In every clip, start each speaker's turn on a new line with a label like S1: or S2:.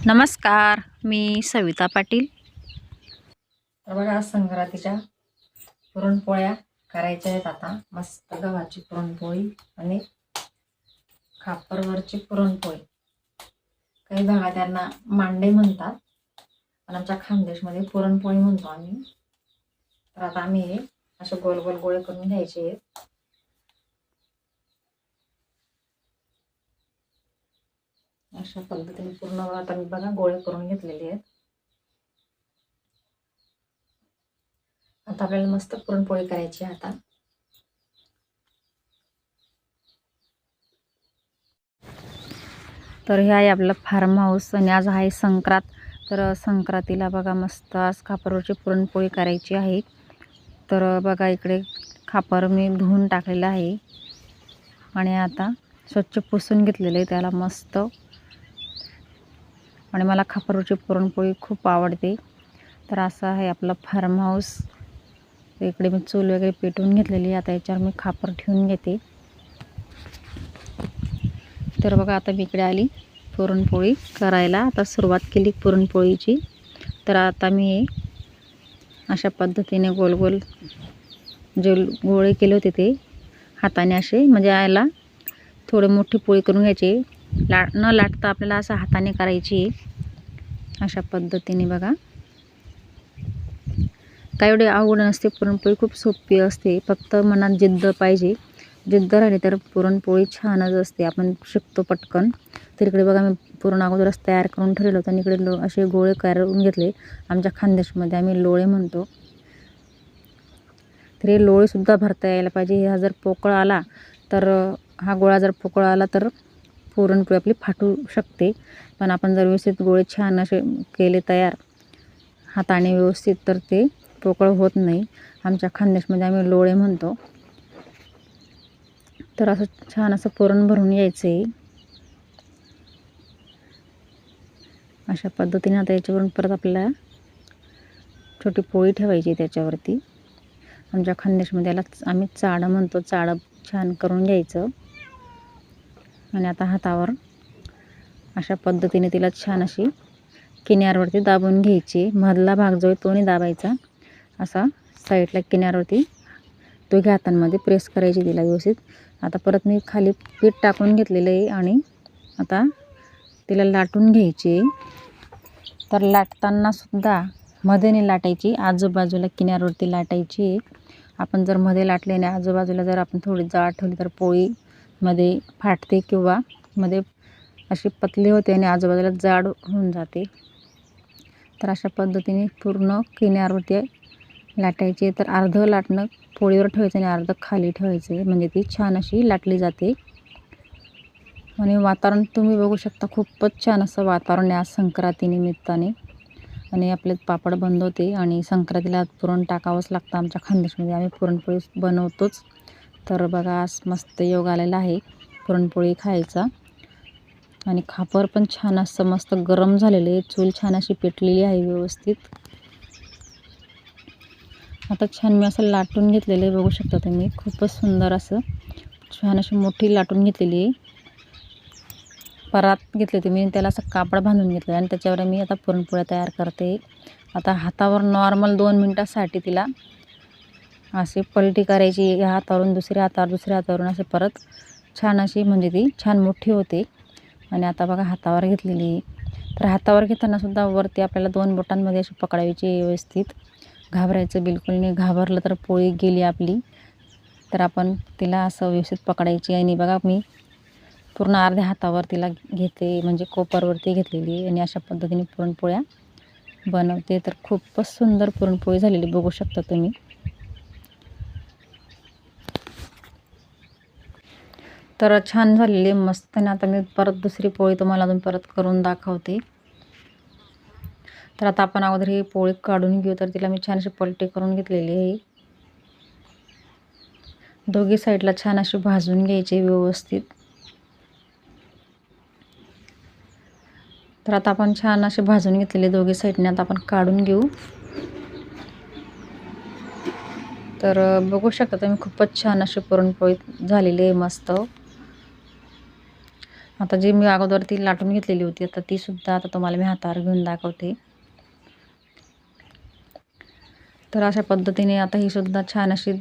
S1: नमस्कार, मी सविता पाटील.
S2: तर बघा, आज संक्रांतीच्या पुरणपोळ्या करायच्या आहेत. आता मस्त गव्हाची पुरणपोळी आणि खापरवरची पुरणपोळी. काही भागात त्यांना मांडे म्हणतात, पण आमच्या खानदेशमध्ये पुरणपोळी म्हणतो आम्ही. तर आता आम्ही हे असे गोल गोल गोळे करून घ्यायचे आहेत. अशा पद्धतीने पूर्ण आता मी बघा गोळे करून घेतलेले आहेत. आता आपल्याला मस्त पुरणपोळी करायची आहे. आता
S1: तर हे आहे आपलं फार्म हाऊस आणि आज आहे संक्रांत. तर संक्रांतीला बघा मस्त आज खापरवरची पुरणपोळी करायची आहे. तर बघा इकडे खापर मी धुवून टाकलेलं आहे आणि आता स्वच्छ पुसून घेतलेलं आहे त्याला मस्त. आणि मला खापरवरची पुरणपोळी खूप आवडते. तर असं आहे आपलं फार्म हाऊस. इकडे मी चूल वगैरे पेटवून घेतलेली आहे. आता याच्यावर मी खापर ठेवून घेते. तर बघा आता मी इकडे आली पुरणपोळी करायला. आता सुरुवात केली पुरणपोळीची. तर आता मी अशा पद्धतीने गोल गोल जे गोळे केले होते ते हाताने असे, म्हणजे याला थोडे मोठी पोळी करून घ्यायची. न लाटता आपल्याला असं हाताने करायची. अशा पद्धतीने बघा, काय एवढे अवघड नसते पुरणपोळी, खूप सोपी असते. फक्त मनात जिद्द पाहिजे. जिद्द राहिली तर पुरणपोळी छानच असते, आपण शिकतो पटकन. तर इकडे बघा मी पुरण अगोदरच तयार करून ठेवलेलं होतं आणि इकडे असे गोळे करून घेतले. आमच्या खानदेशमध्ये आम्ही लोळे म्हणतो. तर हे लोळेसुद्धा भरता यायला पाहिजे. हा जर पोकळ आला तर, हा गोळा जर पोकळ आला तर पुरणपोळी आपली फाटू शकते. पण आपण जर व्यवस्थित गोळे छान असे केले तयार हाताने व्यवस्थित, तर ते पोकळ होत नाही. आमच्या खानदेशमध्ये आम्ही लोळे म्हणतो. तर असं छान असं पुरण भरून यायचं आहे. अशा पद्धतीने आता याच्यावरून परत आपल्याला छोटी पोळी ठेवायची त्याच्यावरती. आमच्या खानदेशमध्ये याला आम्ही चाळं म्हणतो. चाळं छान करून घ्यायचं आणि आता हातावर अशा पद्धतीने तिला छान अशी किनाऱ्यावरती दाबून घ्यायची. मधला भाग जो आहे तो नाही दाबायचा, असा साईडला किनाऱ्यावरती दोघ्या हातांमध्ये प्रेस करायची तिला व्यवस्थित. आता परत मी खाली पीठ टाकून घेतलेलं आहे आणि आता तिला लाटून घ्यायची. तर लाटताना सुद्धा मध्ये नाही लाटायची, आजूबाजूला किनाऱ्यावरती लाटायची. आपण जर मध्ये लाटले आणि आजूबाजूला जर आपण थोडी जाड ठेवली तर पोळीमध्ये फाटते किंवा मध्ये अशी पतली होते आणि आजूबाजूला जाड होऊन जाते. तर अशा पद्धतीने पूर्ण किनाऱ्यावरती लाटायची. तर अर्धं लाटणं पोळीवर ठेवायचं आणि अर्धं खाली ठेवायचं, म्हणजे ती छान अशी लाटली जाते. आणि वातावरण तुम्ही बघू शकता, खूपच छान असं वातावरण आहे आज संक्रांतीनिमित्ताने. आणि आपले पापड बंद होते आणि संक्रांतीला पुरण टाकावंच लागतं. आमच्या खानदेशमध्ये आम्ही पुरणपोळी बनवतोच. तर बघा आज मस्त योग आलेला आहे पुरणपोळी खायचा. आणि खापर पण छान असं मस्त गरम झालेलं आहे. चूल छान अशी पेटलेली आहे व्यवस्थित. आता छान मी असं लाटून घेतलेलं आहे, बघू शकता तुम्ही. खूपच सुंदर असं छान अशी मोठी लाटून घेतलेली आहे. परात घेतली होती मी, त्याला असं कापड बांधून घेतलं आणि त्याच्यावर मी आता पुरणपोळ्या तयार करते. आता हातावर नॉर्मल 2 मिनटासाठी तिला अशी पलटी करायची. ह्या हातावरून दुसऱ्या हातावर, दुसऱ्या हातावरून असे परत छान अशी, म्हणजे ती छान मोठी होते. आणि आता बघा हातावर घेतलेली. तर हातावर घेताना सुद्धा वरती आपल्याला 2 बोटांमध्ये अशी पकडायची व्यवस्थित. घाबरायचं बिलकुल नाही. घाबरलं तर पोळी गेली आपली. तर आपण तिला असं व्यवस्थित पकडायची. आणि बघा मी पूर्ण अर्ध्या हातावर तिला घेते, म्हणजे कोपरवरती घेतलेली. आणि अशा पद्धतीने पुरणपोळ्या बनवते. तर खूपच सुंदर पुरणपोळी झालेली बघू शकता तुम्ही. तर छान झालेली मस्त. आणि आता मी परत दुसरी पोळी तुम्हाला अजून परत करून दाखवते. तर आता आपण अगोदर ही पोळी काढून घेऊ. तर तिला मी छान अशी पलटी करून घेतलेली आहे. दोघी साईडला छान अशी भाजून घ्यायची व्यवस्थित. तर आता आपण छान असे भाजून घेतलेले दोघी साईडने. आता आपण काढून घेऊ. तर बघू शकता तुम्ही, खूपच छान अशी पुरणपोळी झालेली आहे मस्त. आता जी मी अगोदर ती लाटून घेतलेली होती आता ती सुद्धा आता तुम्हाला मी हातावर घेऊन दाखवते. तर अशा पद्धतीने आता ही सुद्धा छान अशी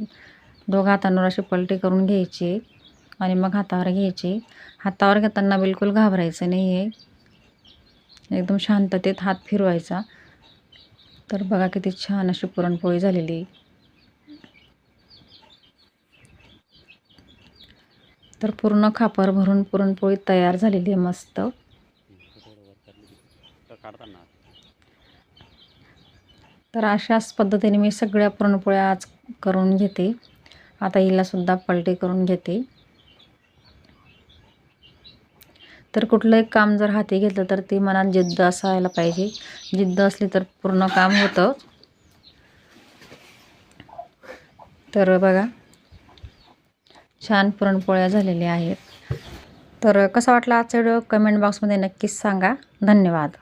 S1: दोघा हातांवर अशी पलटी करून घ्यायची आणि मग हातावर घ्यायची. हातावर घेताना बिलकुल घाबरायचं नाही आहे, एकदम शांततेत हात फिरवायचा. तर बघा किती छान अशी पुरणपोळी झालेली आहे. तर पूर्ण खापर भरून पुरणपोळी तयार झालेली आहे मस्त. तर अशाच पद्धतीने मी सगळ्या पुरणपोळ्या आज करून घेते. आता हिला सुद्धा पलटी करून घेते. तर कुठलंही काम जर हाती घेतलं तर ती मनात जिद्द असायला पाहिजे. जिद्द असली तर पूर्ण काम होतं. तर बघा छान पुरणपोळ्या झालेल्या आहेत. तर कसा वाटला आजचा व्हिडिओ कमेंट बॉक्समध्ये नक्कीच सांगा. धन्यवाद.